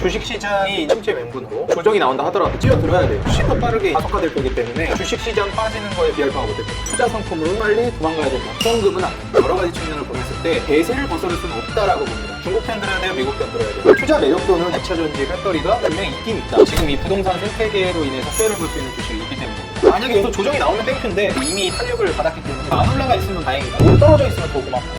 주식시장이 침체 맹분으로 조정이 나온다 하더라도 뛰어들어야 돼요. 훨씬 더 빠르게 가속화될 거기 때문에 주식시장 빠지는 거에 비할 바가 못됩니다. 투자 상품으로 빨리 도망가야 된다. 현금은 안 된다. 여러 가지 측면을 보냈을 때 대세를 벗어날 수는 없다라고 봅니다. 중국 편 들어야 돼요? 미국 편 들어야 돼요? 투자 매력도는 2차 전지 배터리가 분명히 있긴 있다. 지금 이 부동산 생태계로 인해서 수혜를 볼 수 있는 주식이 있기 때문에 만약에 여기서 조정이 나오면 땡큐인데 이미 탄력을 받았기 때문에 안 올라가 있으면 다행이다. 오늘 떨어져 있으면 더 고맙다.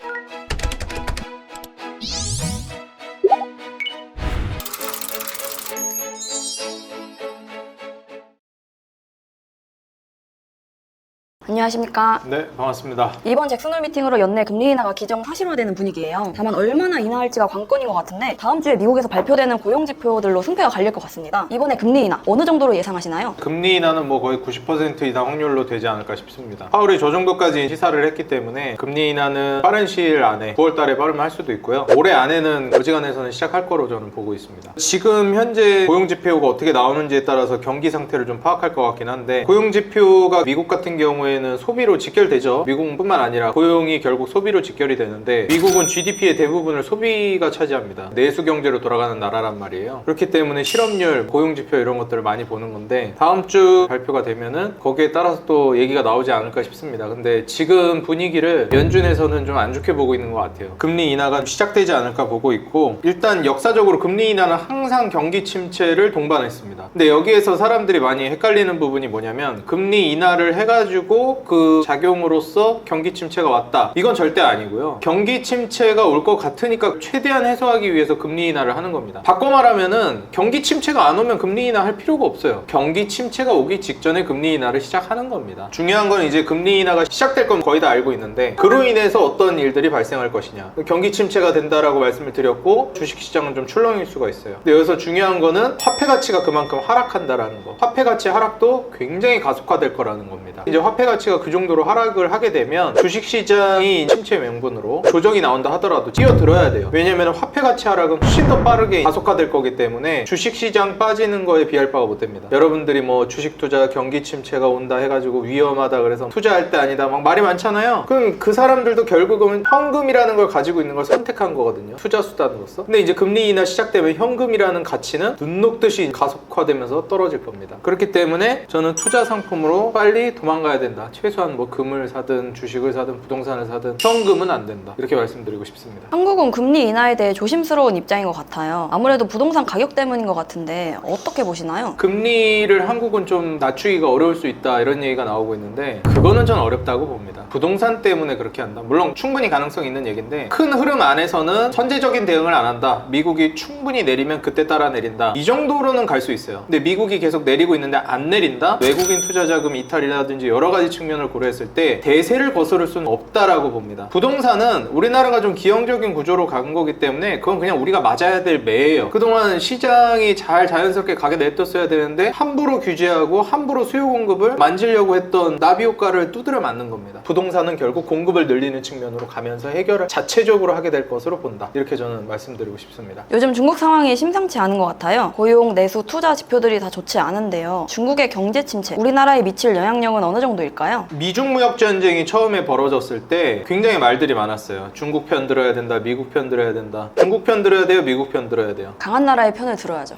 안녕하십니까. 네, 반갑습니다. 이번 잭슨홀 미팅으로 연내 금리 인하가 기정 사실화되는 분위기예요. 다만 얼마나 인하할지가 관건인 것 같은데 다음 주에 미국에서 발표되는 고용지표들로 승패가 갈릴 것 같습니다. 이번에 금리 인하 어느 정도로 예상하시나요? 금리 인하는 뭐 거의 90% 이상 확률로 되지 않을까 싶습니다. 파월이 저 정도까지 시사를 했기 때문에 금리 인하는 빠른 시일 안에 9월 달에 빠르면 할 수도 있고요. 올해 안에는 어지간해서는 시작할 거로 저는 보고 있습니다. 지금 현재 고용지표가 어떻게 나오는지에 따라서 경기 상태를 좀 파악할 것 같긴 한데 고용지표가 미국 같은 경우에는 소비로 직결되죠. 미국뿐만 아니라 고용이 결국 소비로 직결이 되는데 미국은 GDP의 대부분을 소비가 차지합니다. 내수 경제로 돌아가는 나라란 말이에요. 그렇기 때문에 실업률, 고용지표 이런 것들을 많이 보는 건데 다음 주 발표가 되면은 거기에 따라서 또 얘기가 나오지 않을까 싶습니다. 근데 지금 분위기를 연준에서는 좀 안 좋게 보고 있는 것 같아요. 금리 인하가 시작되지 않을까 보고 있고 일단 역사적으로 금리 인하는 항상 경기 침체를 동반했습니다. 근데 여기에서 사람들이 많이 헷갈리는 부분이 뭐냐면 금리 인하를 해가지고 그 작용으로서 경기 침체가 왔다. 이건 절대 아니고요. 경기 침체가 올 것 같으니까 최대한 해소하기 위해서 금리 인하를 하는 겁니다. 바꿔 말하면은 경기 침체가 안 오면 금리 인하 할 필요가 없어요. 경기 침체가 오기 직전에 금리 인하를 시작하는 겁니다. 중요한 건 이제 금리 인하가 시작될 건 거의 다 알고 있는데 그로 인해서 어떤 일들이 발생할 것이냐. 경기 침체가 된다라고 말씀을 드렸고 주식시장은 좀 출렁일 수가 있어요. 근데 여기서 중요한 거는 화폐 가치가 그만큼 하락한다라는 거. 화폐 가치 하락도 굉장히 가속화될 거라는 겁니다. 이제 화폐 가치가 그 정도로 하락을 하게 되면 주식시장이 침체 명분으로 조정이 나온다 하더라도 뛰어들어야 돼요. 왜냐면 화폐 가치 하락은 훨씬 더 빠르게 가속화될 거기 때문에 주식시장 빠지는 거에 비할 바가 못 됩니다. 여러분들이 뭐 주식 투자 경기 침체가 온다 해가지고 위험하다 그래서 투자할 때 아니다 막 말이 많잖아요. 그럼 그 사람들도 결국은 현금이라는 걸 가지고 있는 걸 선택한 거거든요. 투자 수단으로서. 근데 이제 금리 인하 시작되면 현금이라는 가치는 눈 녹듯이 가속화되면서 떨어질 겁니다. 그렇기 때문에 저는 투자 상품으로 빨리 도망가야 된다. 최소한 뭐 금을 사든 주식을 사든 부동산을 사든 현금은 안 된다. 이렇게 말씀드리고 싶습니다. 한국은 금리 인하에 대해 조심스러운 입장인 것 같아요. 아무래도 부동산 가격 때문인 것 같은데 어떻게 보시나요? 금리를 한국은 좀 낮추기가 어려울 수 있다 이런 얘기가 나오고 있는데 그거는 전 어렵다고 봅니다. 부동산 때문에 그렇게 한다. 물론 충분히 가능성이 있는 얘기인데 큰 흐름 안에서는 선제적인 대응을 안 한다. 미국이 충분히 내리면 그때 따라 내린다. 이 정도로는 갈 수 있어요. 근데 미국이 계속 내리고 있는데 안 내린다? 외국인 투자 자금 이탈이라든지 여러 가지 측면을 고려했을 때 대세를 거스를 수는 없다라고 봅니다. 부동산은 우리나라가 좀 기형적인 구조로 간 거기 때문에 그건 그냥 우리가 맞아야 될 매예요. 그동안 시장이 잘 자연스럽게 가게 냅뒀어야 되는데 함부로 규제하고 함부로 수요 공급을 만지려고 했던 나비 효과를 두드려 맞는 겁니다. 부동산은 결국 공급을 늘리는 측면으로 가면서 해결을 자체적으로 하게 될 것으로 본다. 이렇게 저는 말씀드리고 싶습니다. 요즘 중국 상황이 심상치 않은 것 같아요. 고용, 내수, 투자 지표들이 다 좋지 않은데요. 중국의 경제 침체, 우리나라에 미칠 영향력은 어느 정도일까요? 미중 무역 전쟁이 처음에 벌어졌을 때 굉장히 말들이 많았어요. 중국 편 들어야 된다, 미국 편 들어야 된다. 중국 편 들어야 돼요, 미국 편 들어야 돼요. 강한 나라의 편을 들어야죠.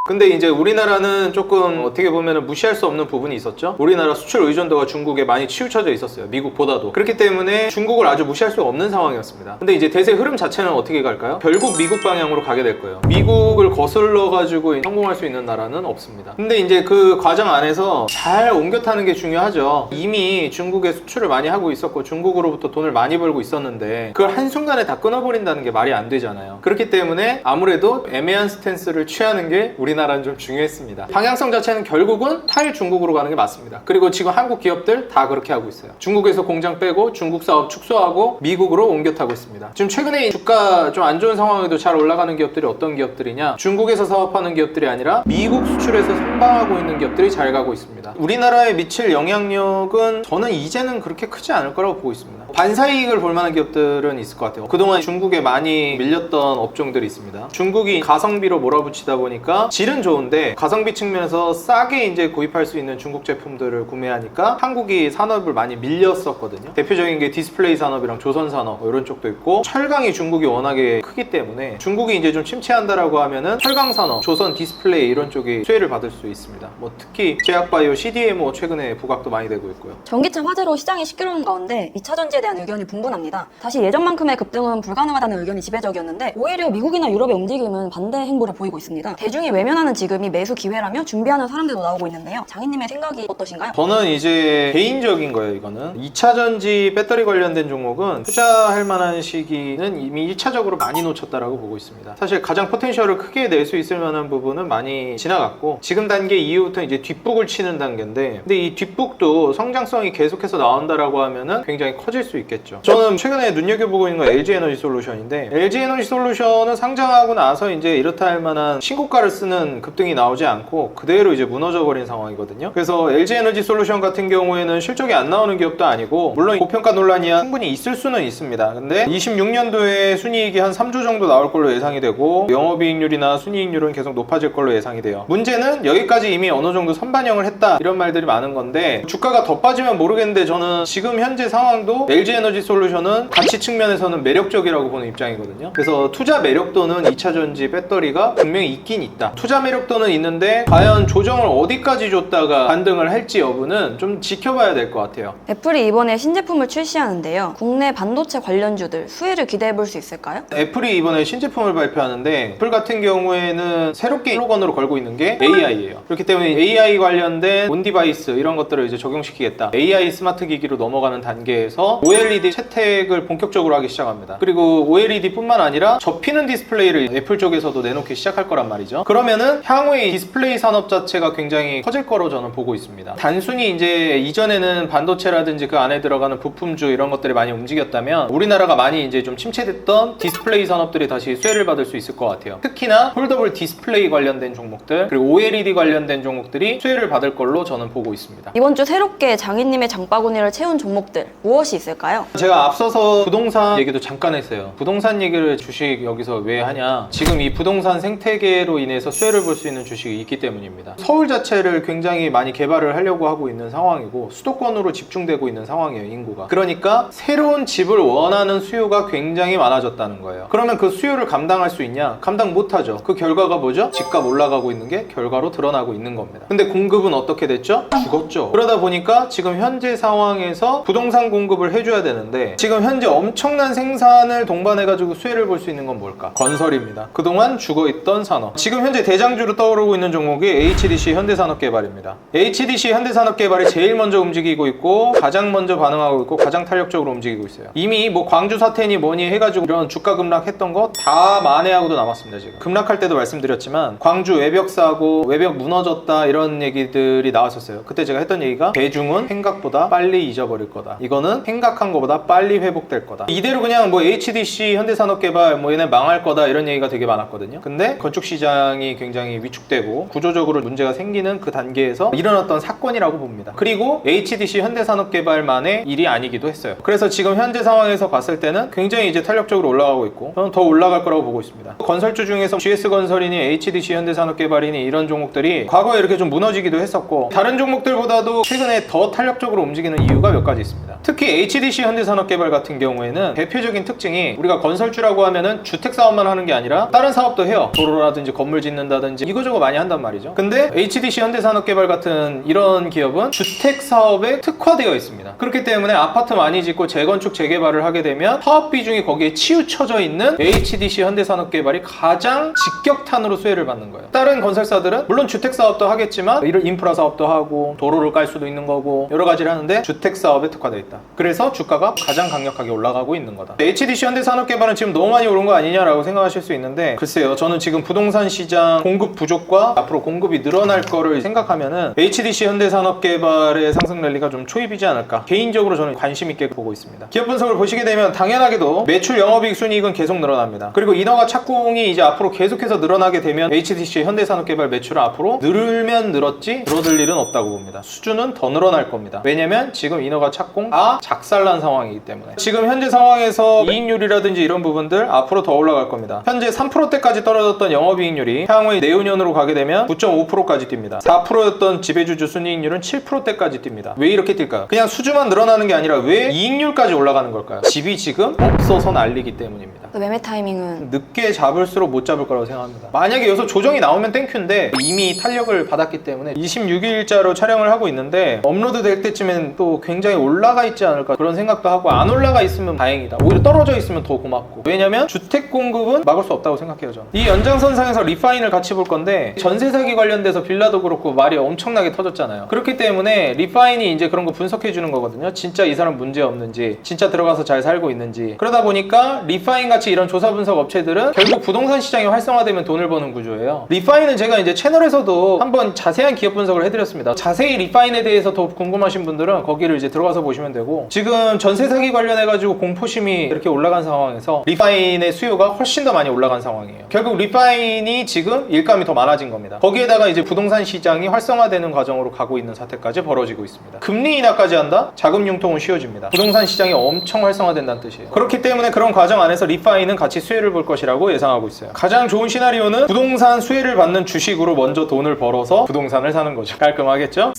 근데 이제 우리나라는 조금 어떻게 보면 무시할 수 없는 부분이 있었죠. 우리나라 수출 의존도가 중국에 많이 치우쳐져 있었어요. 미국보다도. 그렇기 때문에 중국을 아주 무시할 수 없는 상황이었습니다. 근데 이제 대세 흐름 자체는 어떻게 갈까요? 결국 미국 방향으로 가게 될 거예요. 미국을 거슬러 가지고 성공할 수 있는 나라는 없습니다. 근데 이제 그 과정 안에서 잘 옮겨 타는 게 중요하죠. 이미 중국에 수출을 많이 하고 있었고 중국으로부터 돈을 많이 벌고 있었는데 그걸 한순간에 다 끊어버린다는 게 말이 안 되잖아요. 그렇기 때문에 아무래도 애매한 스탠스를 취하는 게 우리나라는 좀 중요했습니다. 방향성 자체는 결국은 탈중국으로 가는 게 맞습니다. 그리고 지금 한국 기업들 다 그렇게 하고 있어요. 중국에서 공장 빼고 중국 사업 축소하고 미국으로 옮겨 타고 있습니다. 지금 최근에 주가 좀 안 좋은 상황에도 잘 올라가는 기업들이 어떤 기업들이냐? 중국에서 사업하는 기업들이 아니라 미국 수출에서 선방하고 있는 기업들이 잘 가고 있습니다. 우리나라에 미칠 영향력은 저는 이제는 그렇게 크지 않을 거라고 보고 있습니다. 반사이익을 볼 만한 기업들은 있을 것 같아요. 그동안 중국에 많이 밀렸던 업종들이 있습니다. 중국이 가성비로 몰아붙이다 보니까 질은 좋은데 가성비 측면에서 싸게 이제 구입할 수 있는 중국 제품들을 구매하니까 한국이 산업을 많이 밀렸었거든요. 대표적인 게 디스플레이 산업이랑 조선 산업 이런 쪽도 있고, 철강이 중국이 워낙에 크기 때문에 중국이 이제 좀 침체한다라고 하면은 철강 산업, 조선 디스플레이 이런 쪽이 수혜를 받을 수 있습니다. 뭐 특히 제약바이오, CDMO 최근에 부각도 많이 되고 있고요. 전기차 화재로 시장이 시끄러운 가운데 2차 전지에 대한 의견이 분분합니다. 다시 예전만큼의 급등은 불가능하다는 의견이 지배적이었는데 오히려 미국이나 유럽의 움직임은 반대 행보를 보이고 있습니다. 대중이 외면하는 지금이 매수 기회라며 준비하는 사람들도 나오고 있는데요. 장인님의 생각이 어떠신가요? 저는 이제 개인적인 거예요. 이거는 2차 전지 배터리 관련된 종목은 투자할 만한 시기는 이미 1차적으로 많이 놓쳤다라고 보고 있습니다. 사실 가장 포텐셜을 크게 낼 수 있을 만한 부분은 많이 지나갔고, 지금 단계 이후부터 이제 뒷북을 치는 단계인데, 근데 이 뒷북도 성장성이 계속해서 나온다라고 하면은 굉장히 커질 수 있겠죠. 저는 최근에 눈여겨보고 있는 건 LG에너지솔루션인데, LG에너지솔루션은 상장하고 나서 이제 이렇다 할 만한 신고가를 쓰는 급등이 나오지 않고 그대로 이제 무너져버린 상황이거든요. 그래서 LG에너지솔루션 같은 경우에는 실적이 안 나오는 기업도 아니고, 물론 고평가 논란이 충분히 있을 수는 있습니다. 근데 26년도에 순이익이 한 3조 정도 나올 걸로 예상이 되고, 영업이익률이나 순이익률은 계속 높아질 걸로 예상이 돼요. 문제는 여기까지 이미 어느 정도 선반영을 했다 이런 말들이 많은 건데, 주가가 더 빠지면 모르겠는데 저는 지금 현재 상황도 LG에너지솔루션은 가치 측면에서는 매력적이라고 보는 입장이거든요. 그래서 투자 매력도는 2차 전지 배터리가 분명히 있긴 있다. 투자 매력도는 있는데 과연 조정을 어디까지 줬다가 반등을 할지 여부는 좀 지켜봐야 될 것 같아요. 애플이 이번에 신제품을 출시하는데요. 국내 반도체 관련주들 수혜를 기대해 볼 수 있을까요? 애플이 이번에 신제품을 발표하는데, 애플 같은 경우에는 새롭게 슬로건으로 걸고 있는 게 AI예요. 그렇기 때문에 AI 관련된 온디바이스 이런 것들을 이제 적용시키겠다. AI 스마트 기기로 넘어가는 단계에서 OLED 채택을 본격적으로 하기 시작합니다. 그리고 OLED 뿐만 아니라 접히는 디스플레이를 애플 쪽에서도 내놓기 시작할 거란 말이죠. 그러면은 향후에 디스플레이 산업 자체가 굉장히 커질 거로 저는 보고 있습니다. 단순히 이제 이전에는 반도체라든지 그 안에 들어가는 부품주 이런 것들이 많이 움직였다면, 우리나라가 많이 이제 좀 침체됐던 디스플레이 산업들이 다시 수혜를 받을 수 있을 것 같아요. 특히나 폴더블 디스플레이 관련된 종목들, 그리고 OLED 관련된 종목들이 수혜를 받을 걸로 저는 보고 있습니다. 이번 주 새롭게 장인님의 장바구니를 채운 종목들 무엇이 있을까요? 제가 앞서서 부동산 얘기도 잠깐 했어요. 부동산 얘기를 주식 여기서 왜 하냐, 지금 이 부동산 생태계로 인해서 수혜를 볼 수 있는 주식이 있기 때문입니다. 서울 자체를 굉장히 많이 개발을 하려고 하고 있는 상황이고, 수도권으로 집중되고 있는 상황이에요, 인구가. 그러니까 새로운 집을 원하는 수요가 굉장히 많아졌다는 거예요. 그러면 그 수요를 감당할 수 있냐? 감당 못하죠. 그 결과가 뭐죠? 집값 올라가고 있는 게 결과로 드러나고 있는 겁니다. 근데 공급은 어떻게 됐죠? 죽었죠. 그러다 보니까 지금 현재 상황에서 부동산 공급을 해줘야 되는데, 지금 현재 엄청난 생산을 동반해가지고 수혜를 볼 수 있는 건 뭘까? 건설입니다. 그동안 죽어있던 산업. 지금 현재 대장주로 떠오르고 있는 종목이 HDC 현대산업개발입니다. HDC 현대산업개발이 제일 먼저 움직이고 있고, 가장 먼저 반응하고 있고, 가장 탄력적으로 움직이고 있어요. 이미 뭐 광주 사태니 뭐니 해가지고 이런 주가 급락했던 거 다 만회하고도 남았습니다. 지금 급락할 때도 말씀드렸지만, 광주 외벽 사고, 외벽 무너졌다 이런 얘기들이 나왔었어요. 그때 제가 했던 얘기가, 대중은 생각보다 빨리 잊어버릴 거다. 이거는 생각한 것보다 빨리 회복될 거다. 이대로 그냥 뭐 HDC 현대산업개발 뭐 얘네 망할 거다 이런 얘기가 되게 많았거든요. 근데 건축시장이 굉장히 위축되고 구조적으로 문제가 생기는 그 단계에서 일어났던 사건이라고 봅니다. 그리고 HDC 현대산업개발만의 일이 아니기도 했어요. 그래서 지금 현재 상황에서 봤을 때는 굉장히 이제 탄력적으로 올라가고 있고, 저는 더 올라갈 거라고 보고 있습니다. 건설주 중에서 GS건설이니 HDC 현대산업개발이니 이런 종목들이 과거에 이렇게 좀 무너지기도 했었고, 다른 종목들보다도 최근에 더 탄력적으로 움직이는 이유가 몇 가지 있습니다. 특히 HDC 현대산업개발 같은 경우에는 대표적인 특징이, 우리가 건설주라고 하면은 주택 사업만 하는 게 아니라 다른 사업도 해요. 도로라든지 건물 짓는다든지 이거저거 많이 한단 말이죠. 근데 HDC 현대산업개발 같은 이런 기업은 주택 사업에 특화되어 있습니다. 그렇기 때문에 아파트 많이 짓고 재건축 재개발을 하게 되면 사업 비중이 거기에 치우쳐져 있는 HDC 현대산업개발이 가장 직격탄으로 수혜를 받는 거예요. 다른 건설사들은 물론 주택 사업도 하겠지만 이런 인프라 사업도 하고 도로를 깔 수도 있는 거고 여러 가지를 하는데, 주택 사업에 특화되어 있다. 그래서 주가가 가장 강력하게 올라가고 있는 거다. HDC 현대산업개발은 지금 너무 많이 오른 거 아니냐라고 생각하실 수 있는데, 글쎄요, 저는 지금 부동산 시장 공급 부족과 앞으로 공급이 늘어날 거를 생각하면은 HDC 현대산업개발의 상승 랠리가 좀 초입이지 않을까, 개인적으로 저는 관심 있게 보고 있습니다. 기업 분석을 보시게 되면 당연하게도 매출, 영업이익, 순이익은 계속 늘어납니다. 그리고 인허가 착공이 이제 앞으로 계속해서 늘어나게 되면 HDC 현대산업개발 매출은 앞으로 늘면 늘었지 줄어들 일은 없다고 봅니다. 수준은 더 늘어날 겁니다. 왜냐면 지금 인허가 착공 다 작살 기깔난 상황이기 때문에 지금 현재 상황에서 이익률이라든지 이런 부분들 앞으로 더 올라갈 겁니다. 현재 3%대까지 떨어졌던 영업이익률이 향후에 내후년으로 가게 되면 9.5%까지 뜁니다. 4%였던 지배주주 순이익률은 7%대까지 뜁니다. 왜 이렇게 뛸까요? 그냥 수주만 늘어나는 게 아니라 왜 이익률까지 올라가는 걸까요? 집이 지금 없어서 난리기 때문입니다. 그 매매 타이밍은 늦게 잡을수록 못 잡을 거라고 생각합니다. 만약에 여기서 조정이 나오면 땡큐인데 이미 탄력을 받았기 때문에 26일자로 촬영을 하고 있는데 업로드 될 때쯤엔 또 굉장히 올라가 있지 않을까 그런 생각도 하고, 안 올라가 있으면 다행이다. 오히려 떨어져 있으면 더 고맙고. 왜냐면 주택 공급은 막을 수 없다고 생각해요, 저는. 이 연장선상에서 리파인을 같이 볼 건데 전세 사기 관련돼서 빌라도 그렇고 말이 엄청나게 터졌잖아요. 그렇기 때문에 리파인이 이제 그런 거 분석해 주는 거거든요. 진짜 이 사람 문제 없는지, 진짜 들어가서 잘 살고 있는지. 그러다 보니까 리파인 같이 이런 조사 분석 업체들은 결국 부동산 시장이 활성화되면 돈을 버는 구조예요. 리파인은 제가 이제 채널에서도 한번 자세한 기업 분석을 해드렸습니다. 자세히 리파인에 대해서 더 궁금하신 분들은 거기를 이제 들어가서 보시면 되고, 지금 전세 사기 관련해가지고 공포심이 이렇게 올라간 상황에서 리파인의 수요가 훨씬 더 많이 올라간 상황이에요. 결국 리파인이 지금 일감이 더 많아진 겁니다. 거기에다가 이제 부동산 시장이 활성화되는 과정으로 가고 있는 사태까지 벌어지고 있습니다. 금리 인하까지 한다? 자금 융통은 쉬워집니다. 부동산 시장이 엄청 활성화된다는 뜻이에요. 그렇기 때문에 그런 과정 안에서 리파인은 같이 수혜를 볼 것이라고 예상하고 있어요. 가장 좋은 시나리오는 부동산 수혜를 받는 주식으로 먼저 돈을 벌어서 부동산을 사는 거죠. 깔끔하겠죠?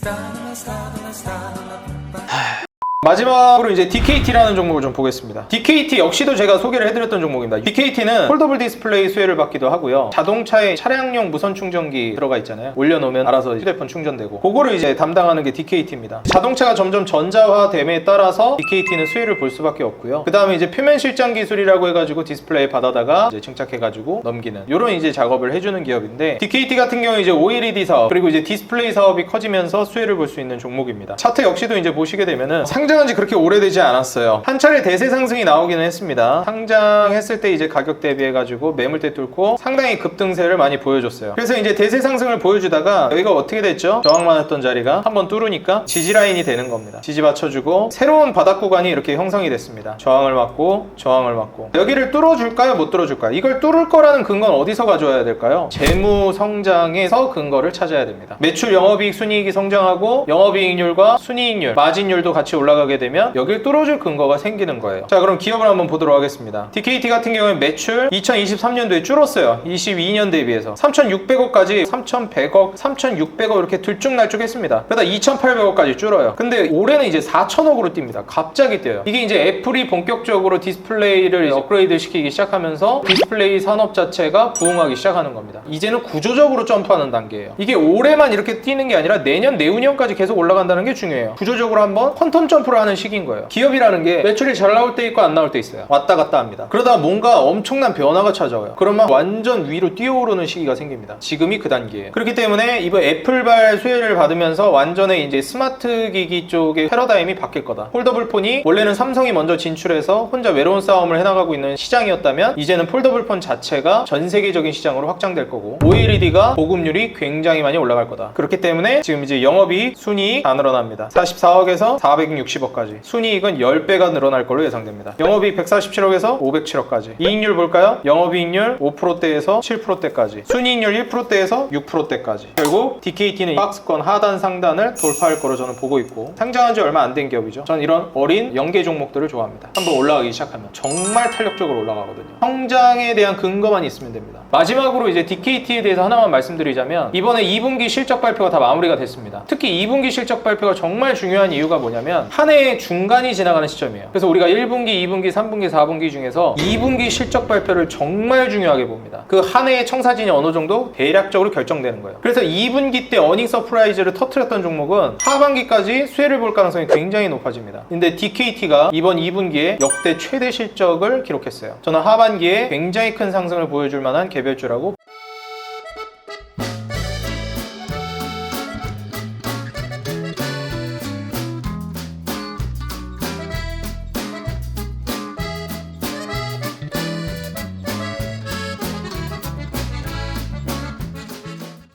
마지막으로 이제 DKT라는 종목을 좀 보겠습니다. DKT 역시도 제가 소개를 해드렸던 종목입니다. DKT는 폴더블 디스플레이 수혜를 받기도 하고요. 자동차에 차량용 무선 충전기 들어가 있잖아요. 올려놓으면 알아서 휴대폰 충전되고, 그거를 이제 담당하는 게 DKT입니다. 자동차가 점점 전자화됨에 따라서 DKT는 수혜를 볼 수밖에 없고요. 그 다음에 이제 표면 실장 기술이라고 해가지고 디스플레이 받아다가 이제 증착해가지고 넘기는 이런 이제 작업을 해주는 기업인데, DKT 같은 경우 이제 OLED 사업 그리고 이제 디스플레이 사업이 커지면서 수혜를 볼 수 있는 종목입니다. 차트 역시도 이제 보시게 되면은 상장한 지 그렇게 오래되지 않았어요. 한 차례 대세 상승이 나오기는 했습니다. 상장했을 때 이제 가격 대비해가지고 매물대 뚫고 상당히 급등세를 많이 보여줬어요. 그래서 이제 대세 상승을 보여주다가 여기가 어떻게 됐죠? 저항만 했던 자리가 한번 뚫으니까 지지 라인이 되는 겁니다. 지지 맞춰주고 새로운 바닥 구간이 이렇게 형성이 됐습니다. 저항을 맞고 저항을 맞고, 여기를 뚫어줄까요? 못 뚫어줄까요? 이걸 뚫을 거라는 근거는 어디서 가져와야 될까요? 재무 성장에서 근거를 찾아야 됩니다. 매출, 영업이익, 순이익이 성장하고 영업이익률과 순이익률, 마진율도 같이 올라가게 되면 여길 뚫어줄 근거가 생기는 거예요. 자, 그럼 기업을 한번 보도록 하겠습니다. DKT 같은 경우에 매출 2023년도에 줄었어요. 22년 대비해서 3,600억까지 3,100억, 3,600억 이렇게 들쭉날쭉 했습니다. 그러다 2,800억까지 줄어요. 근데 올해는 이제 4,000억으로 뜁니다. 갑자기 뛰어요. 이게 이제 애플이 본격적으로 디스플레이를 업그레이드 시키기 시작하면서 디스플레이 산업 자체가 부흥하기 시작하는 겁니다. 이제는 구조적으로 점프하는 단계예요. 이게 올해만 이렇게 뛰는 게 아니라 내년, 내후년까지 계속 올라간다는 게 중요해요. 구조적으로 한번 퀀텀 점프를 하는 시기인 거예요. 기업이라는 게 매출이 잘 나올 때 있고 안 나올 때 있어요. 왔다 갔다 합니다. 그러다 뭔가 엄청난 변화가 찾아와요. 그러면 완전 위로 뛰어오르는 시기가 생깁니다. 지금이 그 단계예요. 그렇기 때문에 이번 애플발 수혜를 받으면서 완전히 이제 스마트 기기 쪽의 패러다임이 바뀔 거다. 폴더블폰이 원래는 삼성이 먼저 진출해서 혼자 외로운 싸움을 해나가고 있는 시장이었다면, 이제는 폴더블폰 자체가 전 세계적인 시장으로 확장될 거고, OLED가 보급률이 굉장히 많이 올라갈 거다. 그렇기 때문에 지금 이제 영업이익, 순이익 다 늘어납니다. 44억에서 460억까지. 순이익은 10배가 늘어날 걸로 예상됩니다. 영업이익 147억에서 507억까지. 이익률 볼까요? 영업이익률 5%대에서 7%대까지. 순이익률 1%대에서 6%대까지. 결국 DKT는 박스권 하단 상단을 돌파할 거로 저는 보고 있고, 상장한 지 얼마 안 된 기업이죠. 저는 이런 어린 연계 종목들을 좋아합니다. 한번 올라가기 시작하면 정말 탄력적으로 올라가거든요. 성장에 대한 근거만 있으면 됩니다. 마지막으로 이제 DKT에 대해서 하나만 말씀드리자면, 이번에 2분기 실적 발표가 다 마무리가 됐습니다. 특히 2분기 실적 발표가 정말 중요한 이유가 뭐냐면, 한 해의 중간이 지나가는 시점이에요. 그래서 우리가 1분기, 2분기, 3분기, 4분기 중에서 2분기 실적 발표를 정말 중요하게 봅니다. 그 한 해의 청사진이 어느 정도 대략적으로 결정되는 거예요. 그래서 2분기 때 어닝 서프라이즈를 터뜨렸던 종목은 하반기까지 수혜를 볼 가능성이 굉장히 높아집니다. 근데 DKT가 이번 2분기에 역대 최대 실적을 기록했어요. 저는 하반기에 굉장히 큰 상승을 보여줄 만한 개별주라고